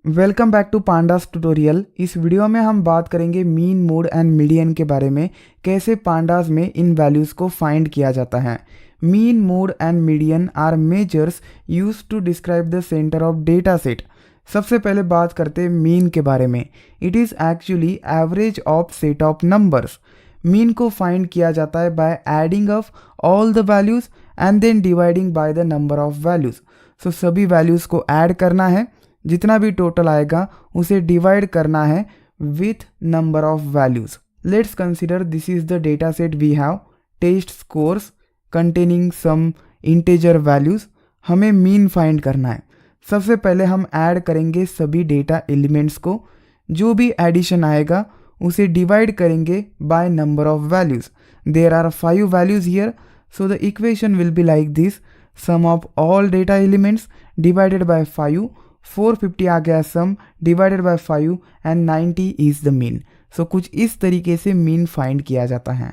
Welcome back to pandas tutorial. इस video में हम बात करेंगे मीन, मोड एंड मीडियन के बारे में, कैसे पांडास में इन वैल्यूज़ को फाइंड किया जाता है। Mean, mode and median are measures used to describe the centre of data set. सबसे पहले बात करते हैं मीन के बारे में। It is actually average of set of numbers. Mean को फाइंड किया जाता है by adding of all the values and then dividing by the number of values. So सभी वैल्यूज़ को ऐड करना है, जितना भी टोटल आएगा उसे डिवाइड करना है with number of values. Let's consider this is the data set we have test scores containing some integer values. हमें मीन फाइंड करना है। सबसे पहले हम ऐड करेंगे सभी डेटा एलिमेंट्स को। जो भी एडिशन आएगा उसे डिवाइड करेंगे by number of values. There are 5 values here, so the equation will be like this: sum of all data elements divided by 5। 450 आ गया sum, divided by 5 and 90 is the mean. So कुछ इस तरीके से mean find किया जाता है।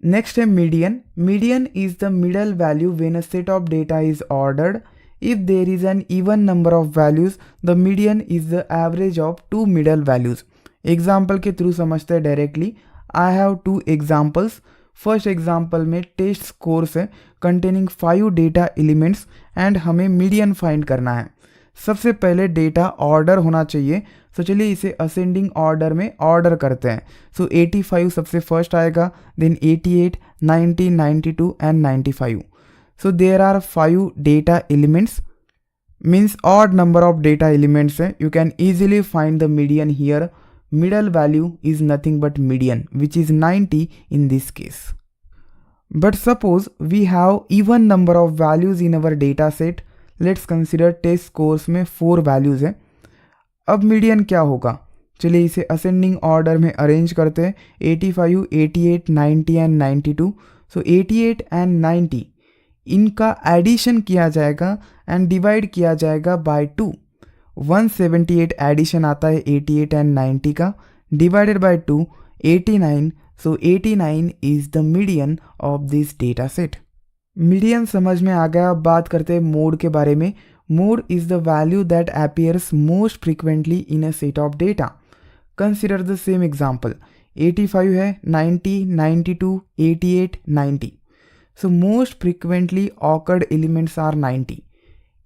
Next है median. Median is the middle value when a set of data is ordered. If there is an even number of values, the median is the average of 2 middle values. Example के through समझते हैं directly. I have 2 examples. First example में test scores है containing 5 data elements and हमें median find करना है। सबसे पहले डेटा ऑर्डर होना चाहिए। सो चलिए इसे असेंडिंग ऑर्डर में ऑर्डर करते हैं। सो 85 सबसे फर्स्ट आएगा, then 88, 90, 92 and 95। So there are 5 data elements, means odd number of data elements है। You can easily find the median here. Middle value is nothing but median, which is 90 in this case. But suppose we have even number of values in our data set. Let's consider test scores में 4 values हैं। अब median क्या होगा? चलिए इसे ascending order में arrange करते हैं। 85, 88, 90 एंड 92। सो 88 एंड 90 इनका एडिशन किया जाएगा एंड डिवाइड किया जाएगा बाय 2। 178 एडिशन आता है 88 एंड 90 का, divided by 2 89। So 89 is the median of this data set. Median समझ में आ गया। अब बात करते हैं मोड के बारे में। Mode is the value that appears most frequently in a set of data. Consider the same example. 85 है, 90, 92, 88, 90। So most frequently occurred elements are 90.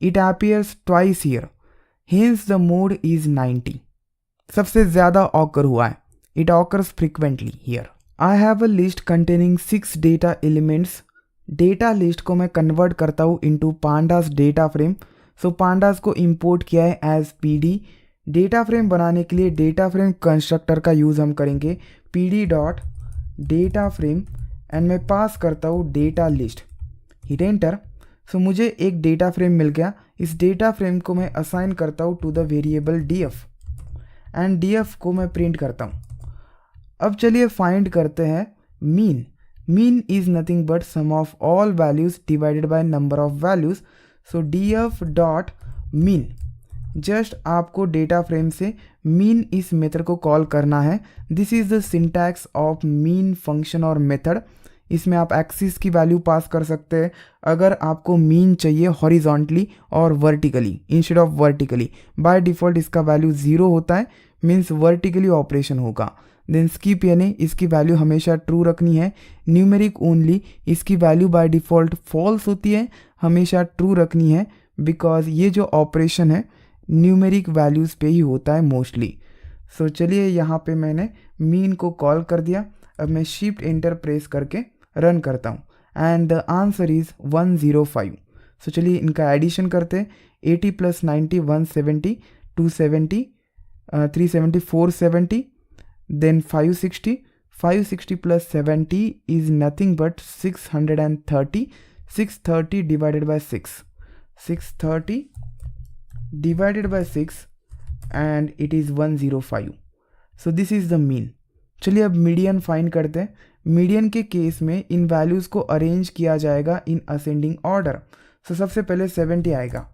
It appears twice here, hence the mode is 90। सबसे ज़्यादा occur हुआ है। It occurs frequently here. I have a list containing 6 data elements. Data list को मैं convert करता हूँ into pandas data frame. So pandas को import किया है एज पीडी। डेटा फ्रेम बनाने के लिए डेटा फ्रेम कंस्ट्रक्टर का यूज़ हम करेंगे, pd dot data frame, and मैं पास करता हूँ data list. Hit enter. So मुझे एक डेटा फ्रेम मिल गया। इस डेटा फ्रेम को मैं असाइन करता हूँ to the variable df and df को मैं प्रिंट करता हूँ। अब चलिए फाइंड करते हैं mean. Mean is nothing but sum of all values divided by number of values. So df dot mean, just आपको डेटा फ्रेम से mean इस मेथड को कॉल करना है। This is the syntax of mean function और method. इसमें आप axis की वैल्यू पास कर सकते हैं अगर आपको मीन चाहिए हॉरिजॉन्टली और vertically instead of vertically. By default इसका वैल्यू 0 होता है, मीन्स वर्टिकली ऑपरेशन होगा। देन स्किप यानी इसकी वैल्यू हमेशा ट्रू रखनी है। न्यूमेरिक ओनली, इसकी वैल्यू बाय डिफ़ॉल्ट फॉल्स होती है, हमेशा ट्रू रखनी है, बिकॉज ये जो ऑपरेशन है न्यूमेरिक वैल्यूज़ पे ही होता है मोस्टली। सो चलिए यहाँ पे मैंने मीन को कॉल कर दिया। अब मैं शिफ्ट एंटर प्रेस करके रन करता हूँ एंड द आंसर इज़ 105। सो चलिए इनका एडिशन करते हैं। 80 + 90 170, 270, 370, 470, then 560. 560 + 70 is nothing but 630. 630 divided by 6. 630 divided by 6 and it is 105. So this is the mean. चलिए अब मीडियन फाइंड करते हैं। मीडियन के केस में इन वैल्यूज़ को अरेंज किया जाएगा इन असेंडिंग ऑर्डर। सो सबसे पहले 70 आएगा,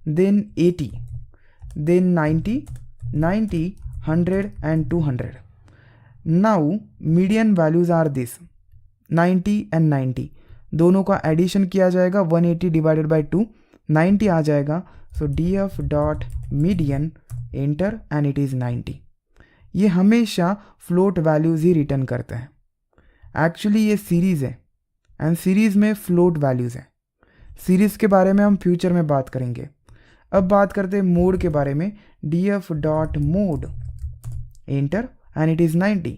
then 80, then 90, 90, 100 and 200। Now median values are this 90 and 90, दोनों का एडिशन किया जाएगा। 180 डिवाइडेड बाय 2, 90 आ जाएगा। सो df dot median enter and it is 90। ये हमेशा फ्लोट वैल्यूज़ ही रिटर्न करते हैं। एक्चुअली ये सीरीज़ है एंड सीरीज़ में फ्लोट वैल्यूज़ हैं। सीरीज़ के बारे में हम फ्यूचर में बात करेंगे। अब बात करते हैं मोड के बारे में। df dot mode enter and it is 90।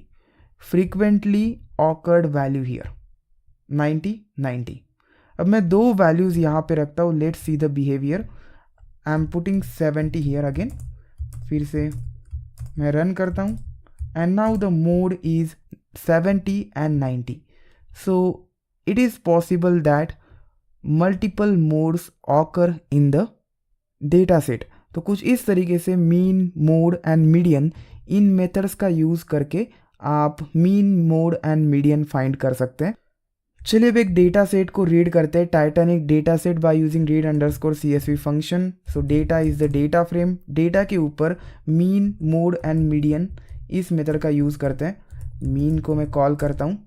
Frequently awkward value here 90। अब मैं दो वैल्यूज़ यहाँ पे रखता हूँ। Let's see the behaviour. I am putting 70 here again. फिर से मैं रन करता हूँ and now the mode is 70 and 90. So it is possible that multiple modes occur in the data set. तो कुछ इस तरीके से mean, mode and median in methods का यूज़ करके आप mean, mode and median find कर सकते हैं। चलिए अब एक डेटा सेट को रीड करते हैं। Titanic data set by using read underscore CSV function. So data is the data frame. Data के ऊपर मीन, मोड एंड मीडियन इस मेथड का यूज़ करते हैं। मीन को मैं कॉल करता हूँ।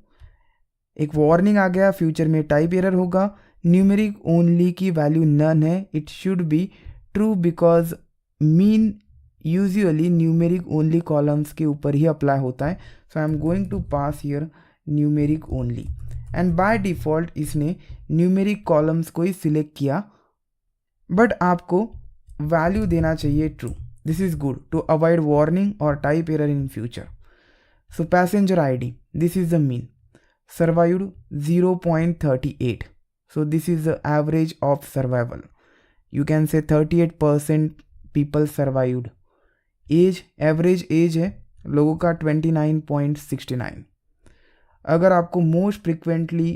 एक वार्निंग आ गया, फ्यूचर में टाइप एरर होगा। न्यूमेरिक ओनली की वैल्यू नन है। It should be true because mean usually numeric only columns के ऊपर ही अप्लाई होता है। So I am going to pass here numeric only and by default इसने न्यूमेरिक कॉलम्स को ही सिलेक्ट किया, बट आपको वैल्यू देना चाहिए true. This is good to avoid warning और type error in future. So passenger ID, this is the mean. Survived 0.38. So this is the average of survival. You can say 38% people survived. Age, average age है लोगों का 29.69. अगर आपको most frequently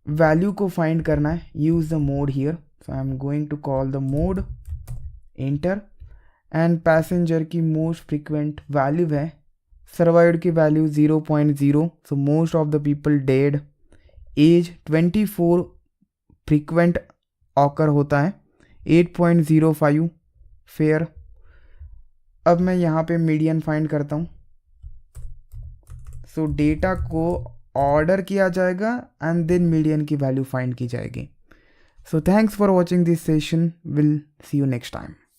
value को find करना है, use the mode here. So I am going to call the mode, enter, and passenger की most frequent value है सर्वाइव्ड की value 0.0। So most of the people dead. Age 24 frequent occur होता है। 8.05 fair. अब मैं यहाँ पे मीडियन फाइंड करता हूँ। सो डेटा को ऑर्डर किया जाएगा एंड देन मीडियन की वैल्यू फाइंड की जाएगी। So thanks for watching this session. Will see you next time.